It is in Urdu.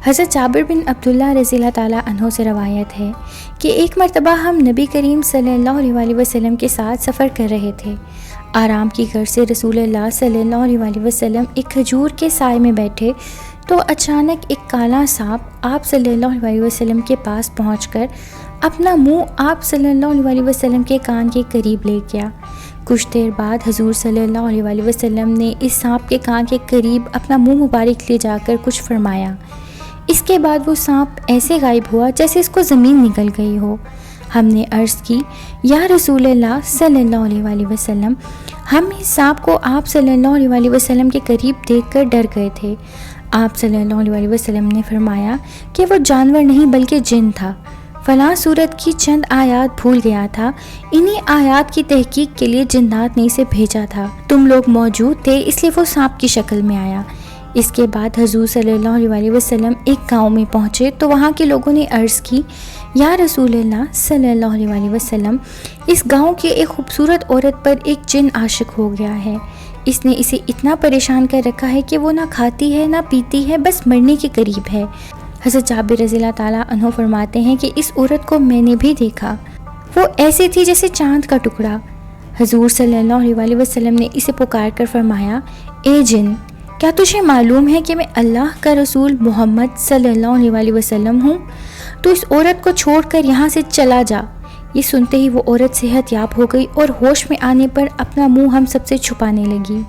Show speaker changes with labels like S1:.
S1: حضرت جابر بن عبداللہ رضی اللہ تعالیٰ عنہ سے روایت ہے کہ ایک مرتبہ ہم نبی کریم صلی اللہ علیہ وسلم کے ساتھ سفر کر رہے تھے۔ آرام کی غرض سے رسول اللہ صلی اللہ علیہ وسلم ایک کھجور کے سائے میں بیٹھے تو اچانک ایک کالا سانپ آپ صلی اللہ علیہ وسلم کے پاس پہنچ کر اپنا منہ آپ صلی اللہ علیہ وسلم کے کان کے قریب لے گیا۔ کچھ دیر بعد حضور صلی اللہ علیہ وسلم نے اس سانپ کے کان کے قریب اپنا منہ مبارک لے جا کر کچھ فرمایا۔ اس کے بعد وہ سانپ ایسے غائب ہوا جیسے اس کو زمین نکل گئی ہو۔ ہم نے عرض کی، یا رسول اللہ صلی اللہ علیہ وسلم، ہم اس سانپ کو آپ صلی اللہ علیہ وسلم کے قریب دیکھ کر ڈر گئے تھے۔ آپ صلی اللہ علیہ وسلم نے فرمایا کہ وہ جانور نہیں بلکہ جن تھا، فلاں سورت کی چند آیات بھول گیا تھا، انہی آیات کی تحقیق کے لیے جنات نے اسے بھیجا تھا، تم لوگ موجود تھے اس لیے وہ سانپ کی شکل میں آیا۔ اس کے بعد حضور صلی اللہ علیہ وسلم ایک گاؤں میں پہنچے تو وہاں کے لوگوں نے عرض کی، یا رسول اللہ صلی اللہ علیہ وسلم، اس گاؤں کی ایک خوبصورت عورت پر ایک جن عاشق ہو گیا ہے، اس نے اسے اتنا پریشان کر رکھا ہے کہ وہ نہ کھاتی ہے نہ پیتی ہے، بس مرنے کے قریب ہے۔ حضرت جابر رضی اللہ تعالیٰ عنہ فرماتے ہیں کہ اس عورت کو میں نے بھی دیکھا، وہ ایسی تھی جیسے چاند کا ٹکڑا۔ حضور صلی اللہ علیہ وسلم نے اسے پکار کر فرمایا، اے جن، کیا تجھے معلوم ہے کہ میں اللہ کا رسول محمد صلی اللہ علیہ وسلم ہوں؟ تو اس عورت کو چھوڑ کر یہاں سے چلا جا۔ یہ سنتے ہی وہ عورت صحت یاب ہو گئی اور ہوش میں آنے پر اپنا منہ ہم سب سے چھپانے لگی۔